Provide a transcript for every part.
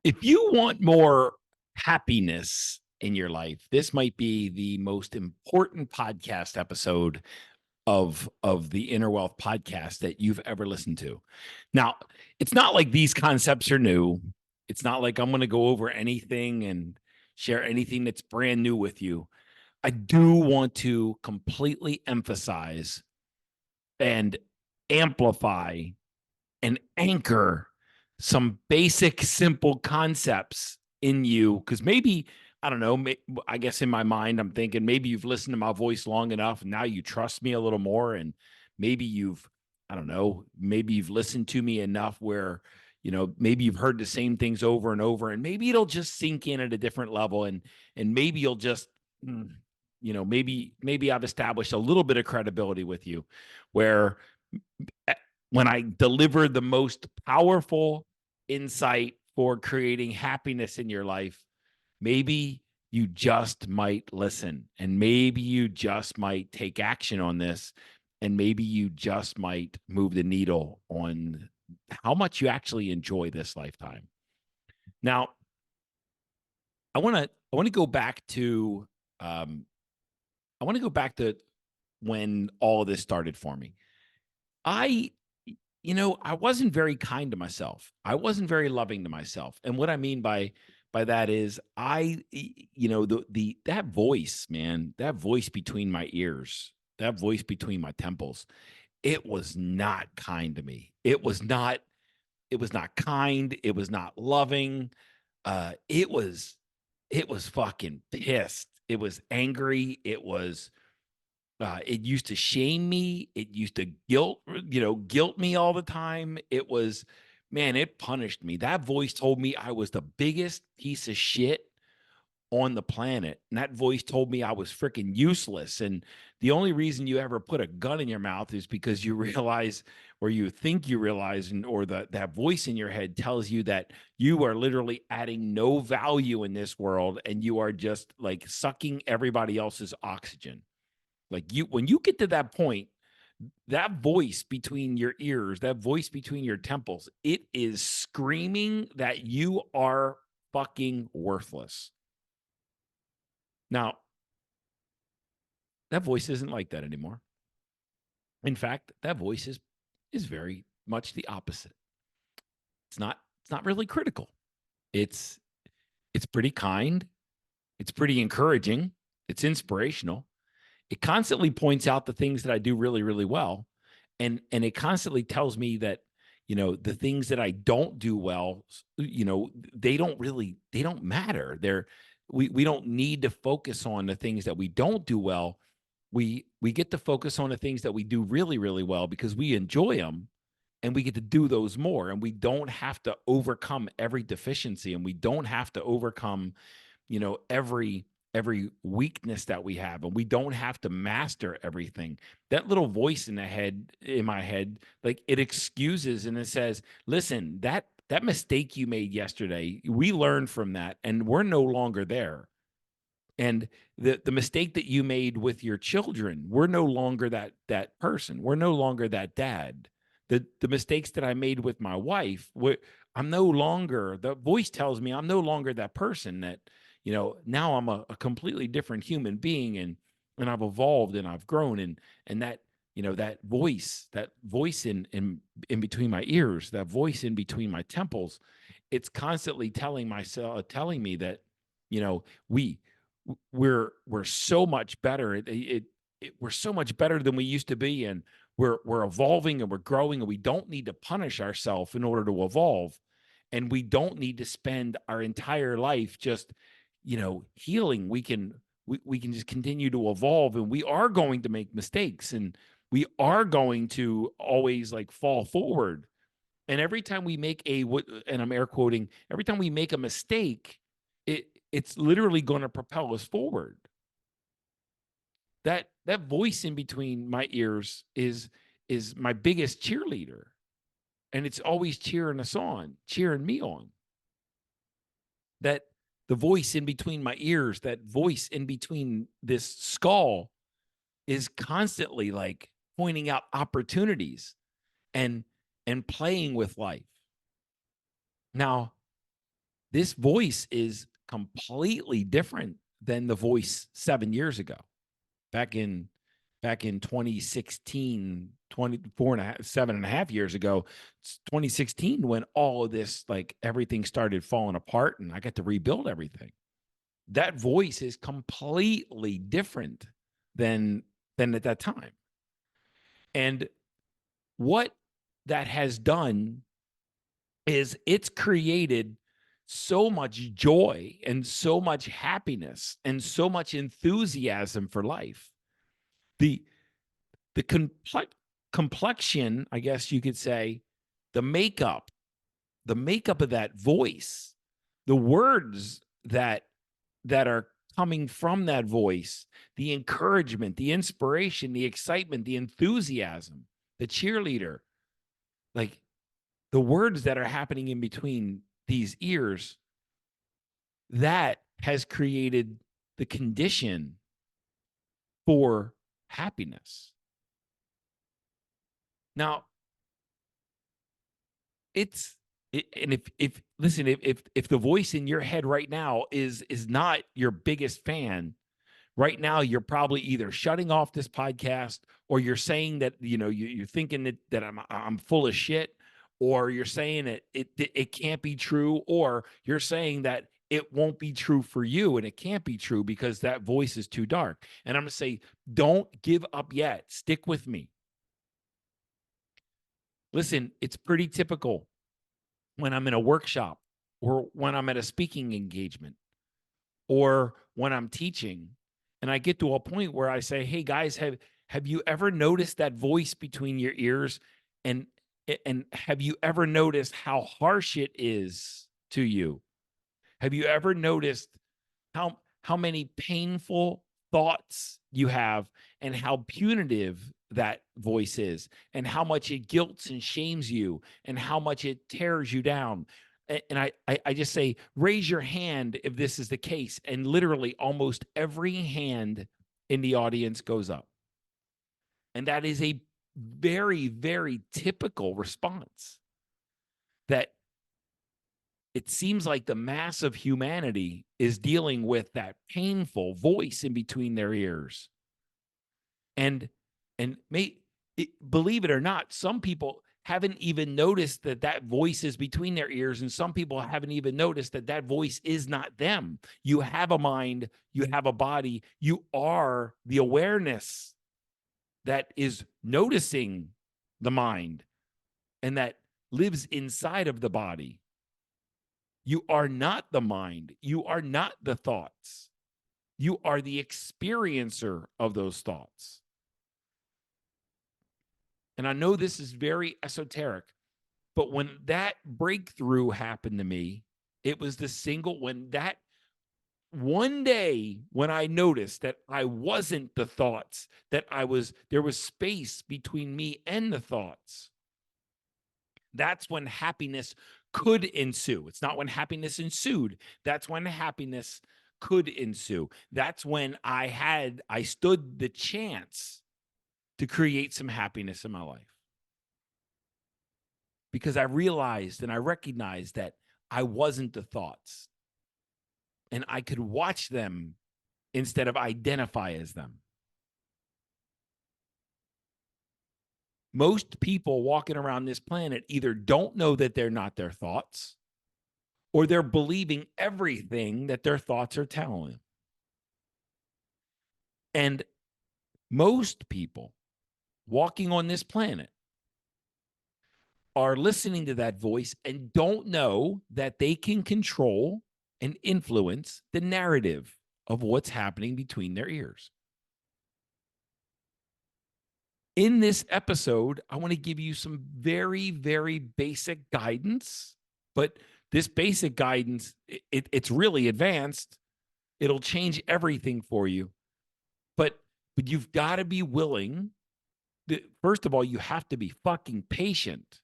If you want more happiness in your life, this might be the most important podcast episode of the Inner Wealth podcast that you've ever listened to. Now, it's not like these concepts are new. It's not like I'm going to go over anything and share anything that's brand new with you. I do want to completely emphasize and amplify and anchor some basic, simple concepts in you. Because maybe, I don't know, I guess in my mind, I'm thinking maybe you've listened to my voice long enough and now you trust me a little more. And maybe I don't know, maybe you've listened to me enough where, maybe you've heard the same things over and over, and maybe it'll just sink in at a different level. And maybe you'll just, maybe I've established a little bit of credibility with you where when I deliver the most powerful insight for creating happiness in your life, maybe you just might listen, and maybe you just might take action on this, and maybe you just might move the needle on how much you actually enjoy this lifetime. Now, I want to go back to I want to go back to when all of this started for me. I I wasn't very kind to myself. I wasn't very loving to myself. And what I mean by that is the that voice, man, that voice between my ears, that voice between my temples, it was not kind to me. It was not kind, it was not loving. It was fucking pissed. It was angry. It used to shame me. It used to guilt me all the time. Man, it punished me. That voice told me I was the biggest piece of shit on the planet. And that voice told me I was freaking useless. And the only reason you ever put a gun in your mouth is because you realize, or you think you realize, or that voice in your head tells you that you are literally adding no value in this world and you are just like sucking everybody else's oxygen. Like when you get to that point, that voice between your ears, that voice between your temples, it is screaming that you are fucking worthless. Now, that voice isn't like that anymore. In fact, that voice is very much the opposite. It's not really critical. It's it's pretty kind, it's pretty encouraging, it's inspirational. It constantly points out the things that I do really, really well. And it constantly tells me that, the things that I don't do well, they don't matter. We don't need to focus on the things that we don't do well. We get to focus on the things that we do really, really well because we enjoy them, and we get to do those more, and we don't have to overcome every deficiency, and we don't have to overcome, every weakness that we have, and we don't have to master everything. That little voice in my head, like, it excuses and it says, listen, that mistake you made yesterday, we learned from that and we're no longer there. And the mistake that you made with your children, we're no longer that person, we're no longer that dad. The mistakes that I made with my wife, I'm no longer, the voice tells me I'm no longer that person. That, now I'm a completely different human being, and I've evolved and I've grown. And that, that voice in between my ears, that voice in between my temples, it's constantly telling me that, you know we we're so much better. We're so much better than we used to be, and we're evolving and we're growing, and we don't need to punish ourselves in order to evolve, and we don't need to spend our entire life just, healing. We can just continue to evolve, and we are going to make mistakes, and we are going to always like fall forward. And every time we make and I'm air quoting, every time we make a mistake, it's literally going to propel us forward. That voice in between my ears is my biggest cheerleader, and it's always cheering us on, cheering me on. That the voice in between my ears, that voice in between this skull, is constantly like pointing out opportunities and playing with life. Now, this voice is completely different than the voice 7 years ago. Back in 2016, 24 and a half, 7.5 years ago, 2016, when all of this, like everything started falling apart and I got to rebuild everything. That voice is completely different than at that time. And what that has done is it's created so much joy and so much happiness and so much enthusiasm for life. The complexion, I guess you could say, the makeup of that voice, the words that are coming from that voice, the encouragement, the inspiration, the excitement, the enthusiasm, the cheerleader, like the words that are happening in between these ears, that has created the condition for happiness. Now, and if listen, if the voice in your head right now is not your biggest fan, right now you're probably either shutting off this podcast, or you're saying that you're thinking that I'm full of shit, or you're saying that it can't be true, or you're saying that it won't be true for you and it can't be true because that voice is too dark. And I'm going to say, don't give up yet. Stick with me. Listen, it's pretty typical when I'm in a workshop, or when I'm at a speaking engagement, or when I'm teaching, and I get to a point where I say, hey guys, have you ever noticed that voice between your ears? And have you ever noticed how harsh it is to you? Have you ever noticed how many painful thoughts you have, and how punitive that voice is, and how much it guilts and shames you, and how much it tears you down? And I just say, raise your hand if this is the case. And literally almost every hand in the audience goes up. And that is a very, very typical response, that it seems like the mass of humanity is dealing with that painful voice in between their ears. And believe it or not, some people haven't even noticed that voice is between their ears, and some people haven't even noticed that voice is not them. You have a mind, you have a body, you are the awareness that is noticing the mind and that lives inside of the body. You are not the mind. You are not the thoughts. You are the experiencer of those thoughts. And I know this is very esoteric, but when that breakthrough happened to me, it was when that one day when I noticed that I wasn't the thoughts, that there was space between me and the thoughts. That's when happiness could ensue. It's not when happiness ensued. That's when happiness could ensue. That's when I stood the chance to create some happiness in my life. Because I realized and I recognized that I wasn't the thoughts, and I could watch them instead of identify as them. Most people walking around this planet either don't know that they're not their thoughts, or they're believing everything that their thoughts are telling them. And most people walking on this planet are listening to that voice and don't know that they can control and influence the narrative of what's happening between their ears. In this episode, I want to give you some very, very basic guidance, but this basic guidance, it's really advanced. It'll change everything for you. But you've got to be willing. First of all, you have to be fucking patient,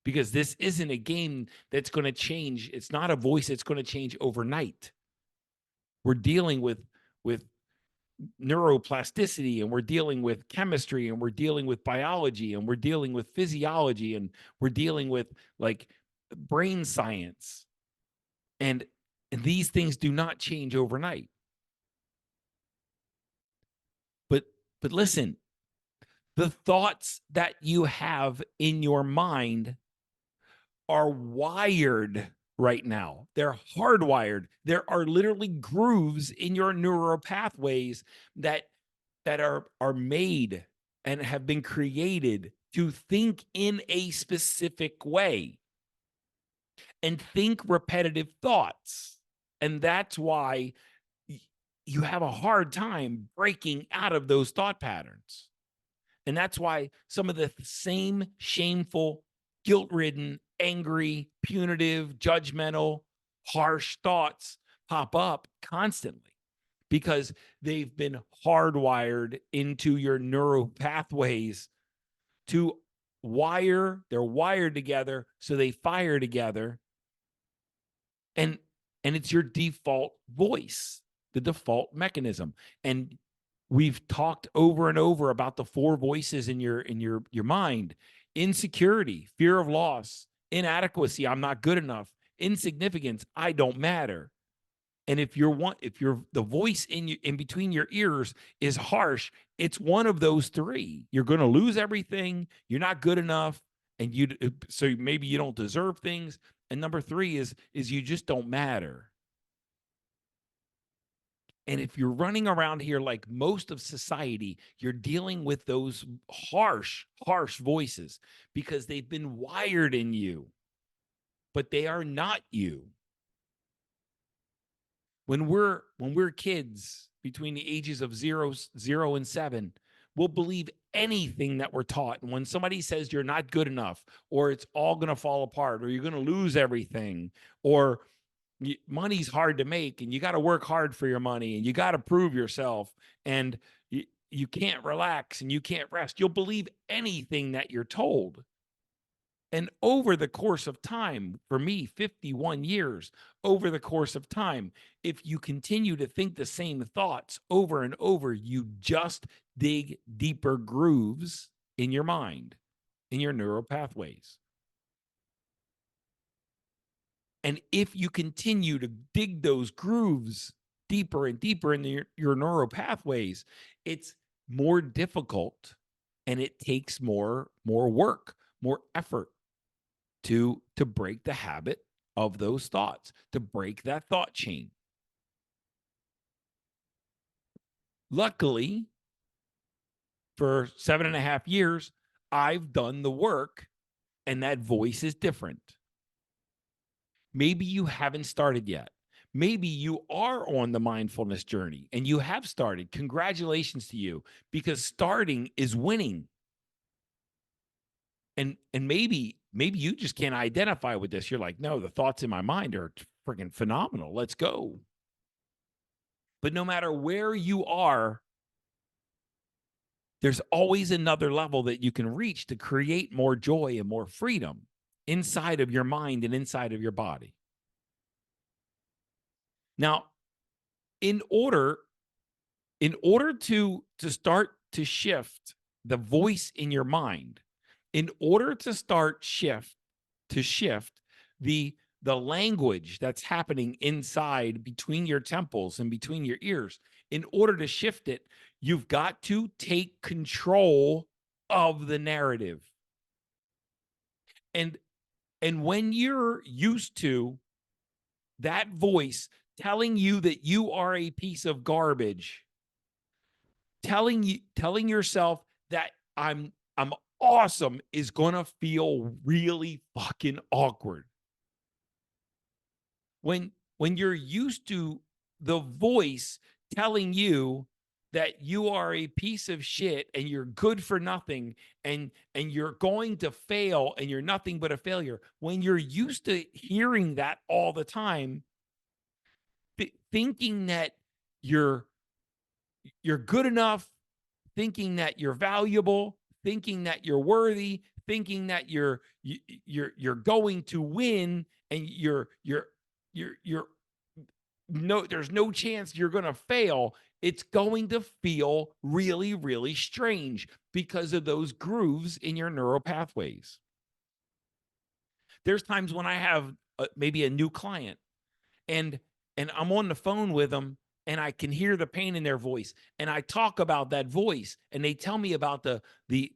because this isn't a game that's going to change. It's not a voice that's going to change overnight. We're dealing with neuroplasticity, and we're dealing with chemistry, and we're dealing with biology, and we're dealing with physiology, and we're dealing with like brain science. And these things do not change overnight. But listen, the thoughts that you have in your mind are wired right now. They're hardwired. There are literally grooves in your neural pathways that are made and have been created to think in a specific way and think repetitive thoughts. And that's why you have a hard time breaking out of those thought patterns. And that's why some of the same shameful, guilt-ridden, angry, punitive, judgmental, harsh thoughts pop up constantly because they've been hardwired into your neural pathways to they're wired together, so they fire together. And it's your default voice, the default mechanism. And we've talked over and over about the four voices in your mind: insecurity, fear of loss, inadequacy, I'm not good enough, insignificance, I don't matter. And if the voice in between your ears is harsh, it's one of those three. You're going to lose everything, you're not good enough, and so maybe you don't deserve things. And number three is you just don't matter. And if you're running around here like most of society, you're dealing with those harsh voices because they've been wired in you, but they are not you. When we're kids between the ages of 0 and 7, we'll believe anything that we're taught. And when somebody says you're not good enough, or it's all going to fall apart, or you're going to lose everything, or money's hard to make and you got to work hard for your money and you got to prove yourself, and you can't relax and you can't rest, you'll believe anything that you're told. And over the course of time, for me, 51 years, over the course of time, if you continue to think the same thoughts over and over, you just dig deeper grooves in your mind, in your neural pathways. And if you continue to dig those grooves deeper and deeper in your neural pathways, it's more difficult and it takes more work, more effort to break the habit of those thoughts, to break that thought chain. Luckily, for 7.5 years, I've done the work and that voice is different. Maybe you haven't started yet. Maybe you are on the mindfulness journey and you have started. Congratulations to you, because starting is winning. And maybe you just can't identify with this. You're like, no, the thoughts in my mind are freaking phenomenal. Let's go. But no matter where you are, there's always another level that you can reach to create more joy and more freedom inside of your mind and inside of your body. Now, in order to start to shift the voice in your mind, in order to shift the language that's happening inside between your temples and between your ears, in order to shift it, you've got to take control of the narrative. And when you're used to that voice telling you that you are a piece of garbage, telling yourself that I'm awesome, is going to feel really fucking awkward. When you're used to the voice telling you that you are a piece of shit and you're good for nothing and you're going to fail and you're nothing but a failure, when you're used to hearing that all the time, thinking that you're good enough, thinking that you're valuable, thinking that you're worthy, thinking that you're going to win, and you're no, there's no chance you're going to fail. It's going to feel really, really strange because of those grooves in your neural pathways. There's times when I have maybe a new client and I'm on the phone with them, and I can hear the pain in their voice, and I talk about that voice, and they tell me about the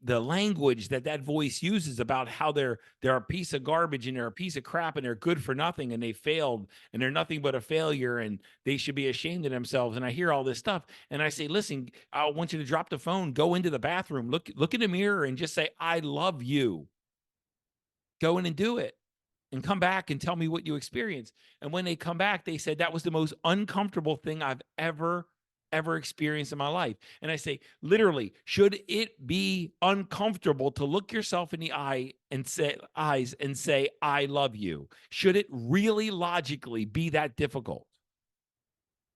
language that voice uses, about how they're a piece of garbage and they're a piece of crap and they're good for nothing and they failed and they're nothing but a failure and they should be ashamed of themselves. And I hear all this stuff, and I say, listen, I want you to drop the phone, go into the bathroom, look in the mirror, and just say, I love you. Go in and do it, and come back and tell me what you experienced. And when they come back, they said that was the most uncomfortable thing I've ever experienced in my life. And I say, literally, should it be uncomfortable to look yourself in the eyes and say, I love you? Should it really logically be that difficult?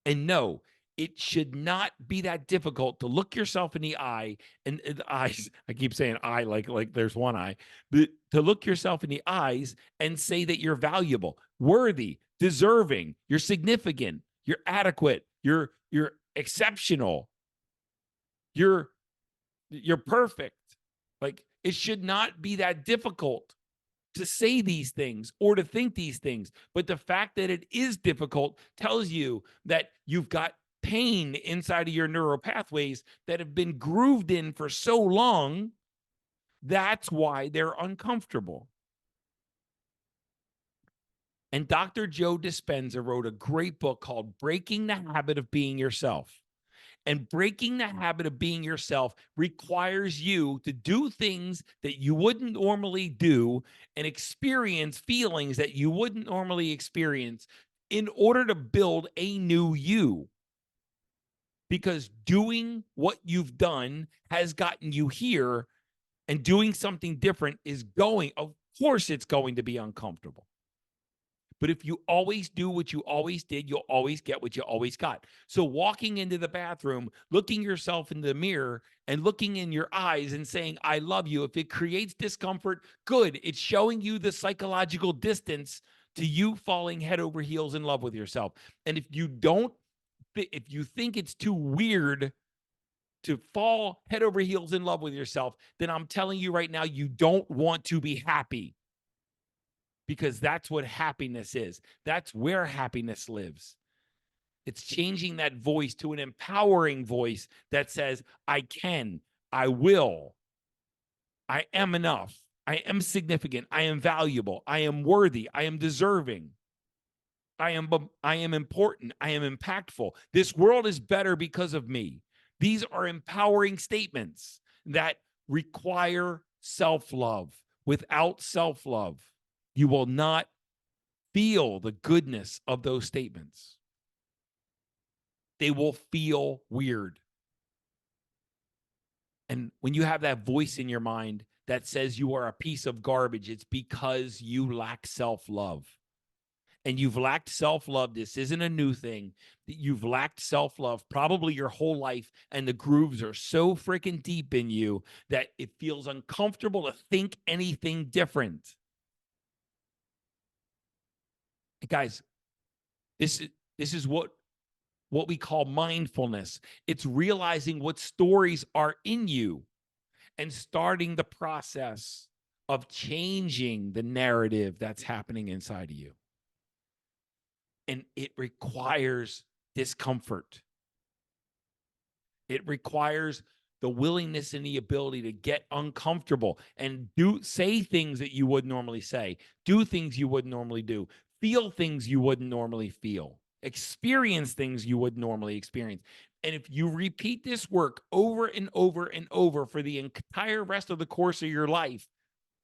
And no, it should not be that difficult to look yourself in the eye, and the eyes. I keep saying eye like there's one eye, but to look yourself in the eyes and say that you're valuable, worthy, deserving, you're significant, you're adequate, you're exceptional, you're perfect. Like, it should not be that difficult to say these things or to think these things. But the fact that it is difficult tells you that you've got pain inside of your neural pathways that have been grooved in for so long. That's why they're uncomfortable. And Dr. Joe Dispenza wrote a great book called Breaking the Habit of Being Yourself. And breaking the habit of being yourself requires you to do things that you wouldn't normally do and experience feelings that you wouldn't normally experience in order to build a new you. Because doing what you've done has gotten you here, and doing something different is of course, it's going to be uncomfortable. But if you always do what you always did, you'll always get what you always got. So walking into the bathroom, looking yourself in the mirror and looking in your eyes and saying, I love you, if it creates discomfort, good. It's showing you the psychological distance to you falling head over heels in love with yourself. And if you think it's too weird to fall head over heels in love with yourself, then I'm telling you right now, you don't want to be happy. Because that's what happiness is. That's where happiness lives. It's changing that voice to an empowering voice that says, I can, I will, I am enough, I am significant, I am valuable, I am worthy, I am deserving, I am important, I am impactful. This world is better because of me. These are empowering statements that require self-love. Without self-love, you will not feel the goodness of those statements. They will feel weird. And when you have that voice in your mind that says you are a piece of garbage, it's because you lack self-love. And you've lacked self-love. This isn't a new thing. You've lacked self-love probably your whole life, and the grooves are so freaking deep in you that it feels uncomfortable to think anything different. Guys, this is what we call mindfulness. It's realizing what stories are in you and starting the process of changing the narrative that's happening inside of you. And it requires discomfort. It requires the willingness and the ability to get uncomfortable and say things that you wouldn't normally say, do things you wouldn't normally do, feel things you wouldn't normally feel, experience things you wouldn't normally experience. And if you repeat this work over and over and over for the entire rest of the course of your life,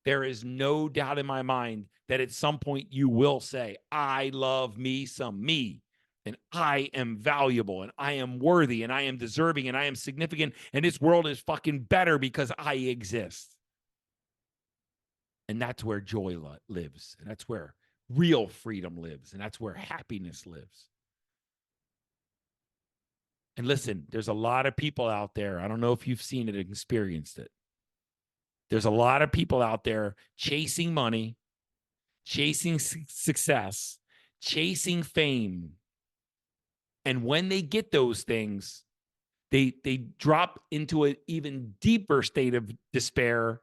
there is no doubt in my mind that at some point you will say, I love me some me. And I am valuable, and I am worthy, and I am deserving, and I am significant, and this world is fucking better because I exist. And that's where joy lives, and that's where real freedom lives, and that's where happiness lives. And listen, there's a lot of people out there. I don't know if you've seen it and experienced it. There's a lot of people out there chasing money, chasing success, chasing fame. And when they get those things, they drop into an even deeper state of despair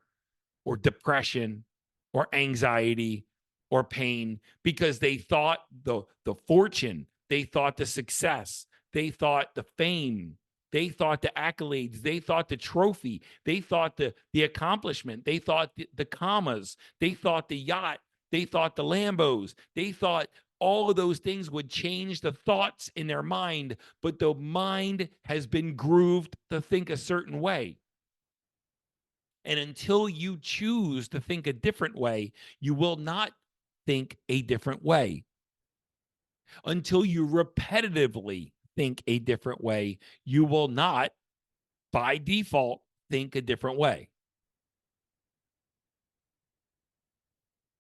or depression or anxiety or pain because they thought the fortune, they thought the success, they thought the fame, they thought the accolades, they thought the trophy, they thought the accomplishment, they thought the commas, they thought the yacht, they thought the Lambos, they thought all of those things would change the thoughts in their mind, but the mind has been grooved to think a certain way. And until you choose to think a different way, you will not think a different way. Until you repetitively think a different way, you will not, by default, think a different way.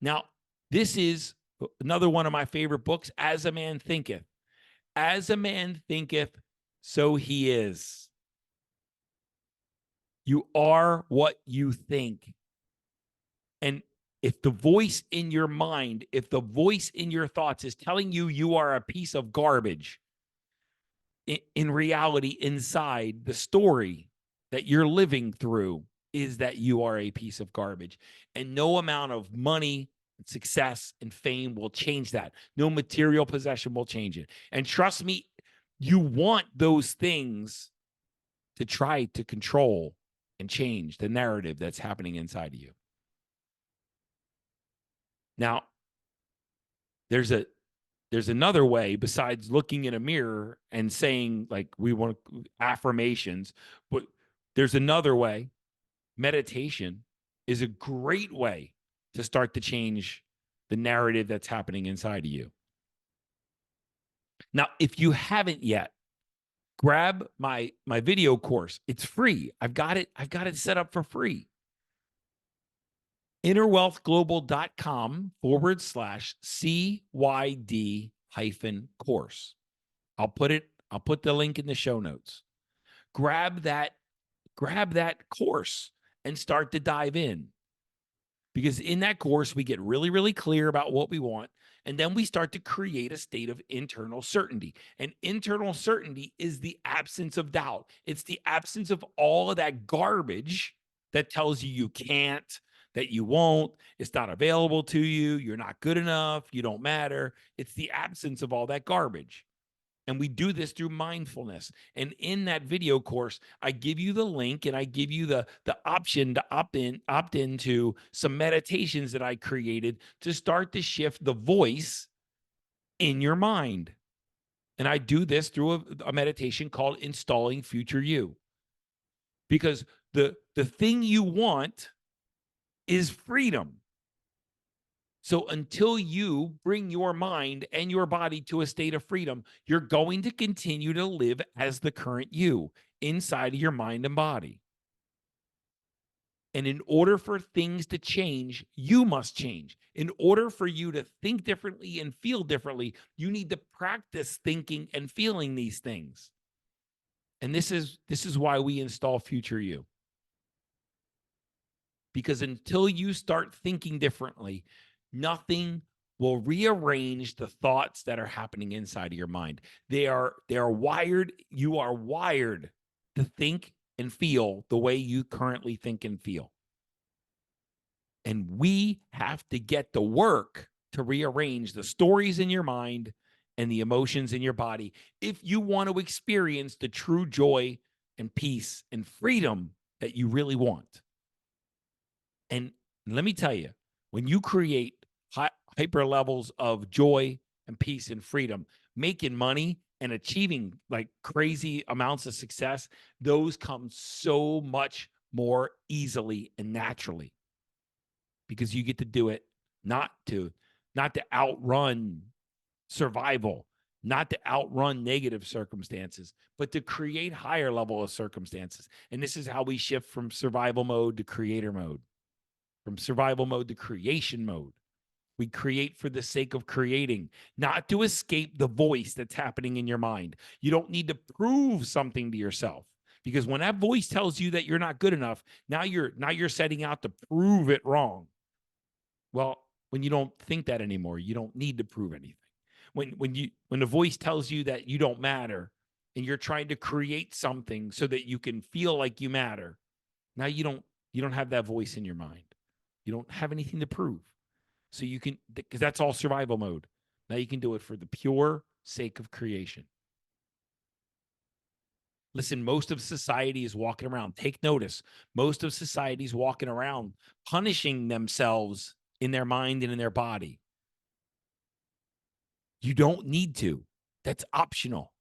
Now, this is another one of my favorite books, As a Man Thinketh. As a man thinketh, so he is. You are what you think. And if the voice in your mind, if the voice in your thoughts is telling you you are a piece of garbage, in reality, inside the story that you're living through is that you are a piece of garbage. And no amount of money, success, and fame will change that. No material possession will change it. And trust me, you want those things to try to control and change the narrative that's happening inside of you. Now, there's another way besides looking in a mirror and saying, like, we want affirmations, but there's another way. Meditation is a great way to start to change the narrative that's happening inside of you. Now, if you haven't yet, grab my video course. It's free. I've got it set up for free. innerwealthglobal.com/CYD-course. I'll put the link in the show notes. Grab that course and start to dive in. Because in that course, we get really, really clear about what we want. And then we start to create a state of internal certainty. And internal certainty is the absence of doubt. It's the absence of all of that garbage that tells you you can't, that you won't, it's not available to you, you're not good enough, you don't matter. It's the absence of all that garbage. And we do this through mindfulness. And in that video course, I give you the link and I give you the option to opt into some meditations that I created to start to shift the voice in your mind. And I do this through a meditation called Installing Future You. Because the thing you want is freedom. So until you bring your mind and your body to a state of freedom, you're going to continue to live as the current you inside of your mind and body. And in order for things to change, you must change. In order for you to think differently and feel differently, you need to practice thinking and feeling these things. And this is why we install Future You. Because until you start thinking differently, nothing will rearrange the thoughts that are happening inside of your mind. They are wired. You are wired to think and feel the way you currently think and feel. And we have to get the work to rearrange the stories in your mind and the emotions in your body if you want to experience the true joy and peace and freedom that you really want. And let me tell you, when you create hyper levels of joy and peace and freedom, making money and achieving like crazy amounts of success, those come so much more easily and naturally because you get to do it not to outrun survival, not to outrun negative circumstances, but to create higher level of circumstances. And this is how we shift from survival mode to creator mode, from survival mode to creation mode. We create for the sake of creating, not to escape the voice that's happening in your mind. You don't need to prove something to yourself, because when that voice tells you that you're not good enough, now you're setting out to prove it wrong. Well, when you don't think that anymore, you don't need to prove anything. When the voice tells you that you don't matter and you're trying to create something so that you can feel like you matter, now you don't have that voice in your mind. You don't have anything to prove. So you can, because that's all survival mode. Now you can do it for the pure sake of creation. Listen, most of society is walking around. Take notice. Most of society is walking around punishing themselves in their mind and in their body. You don't need to. That's optional.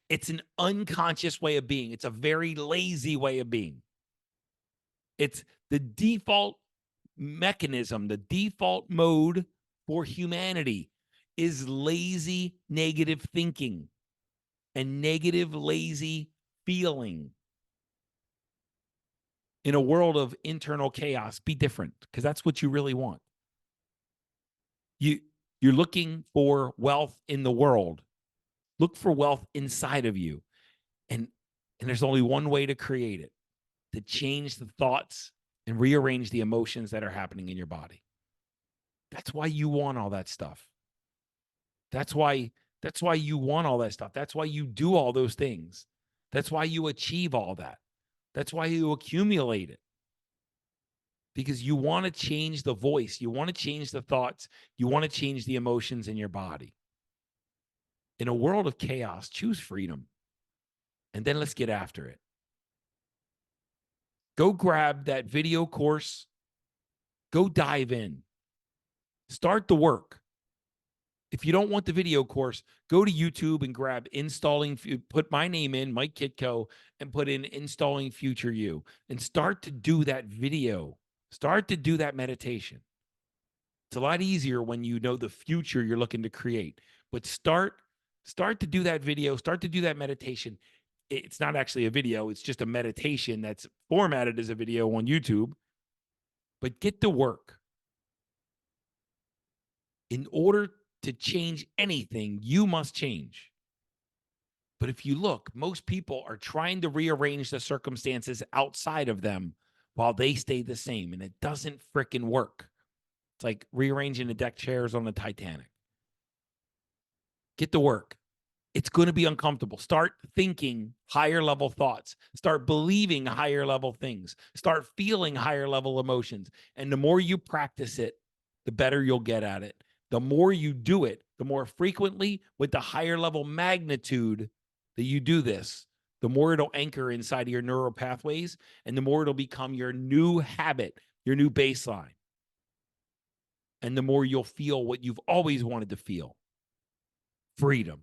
It's an unconscious way of being. It's a very lazy way of being. It's the default mechanism, the default mode for humanity is lazy, negative thinking and negative, lazy feeling. In a world of internal chaos, be different, because that's what you really want. You're looking for wealth in the world. Look for wealth inside of you. And there's only one way to create it, to change the thoughts and rearrange the emotions that are happening in your body. That's why you want all that stuff. That's why you want all that stuff. That's why you do all those things. That's why you achieve all that. That's why you accumulate it. Because you want to change the voice. You want to change the thoughts. You want to change the emotions in your body. In a world of chaos, choose freedom. And then let's get after it. Go grab that video course. Go dive in. Start the work. If you don't want the video course, go to YouTube and grab installing, put my name in, Mike Kitko, and put in installing future you and start to do that video. Start to do that meditation. It's a lot easier when you know the future you're looking to create, but start to do that video, start to do that meditation. It's not actually a video. It's just a meditation that's formatted as a video on YouTube, but get to work. In order to change anything, you must change. But if you look, most people are trying to rearrange the circumstances outside of them while they stay the same, and it doesn't fricking work. It's like rearranging the deck chairs on the Titanic. Get to work. It's going to be uncomfortable. Start thinking higher level thoughts. Start believing higher level things. Start feeling higher level emotions. And the more you practice it, the better you'll get at it. The more you do it, the more frequently, with the higher level magnitude that you do this, the more it'll anchor inside of your neural pathways, and the more it'll become your new habit, your new baseline. And the more you'll feel what you've always wanted to feel: freedom.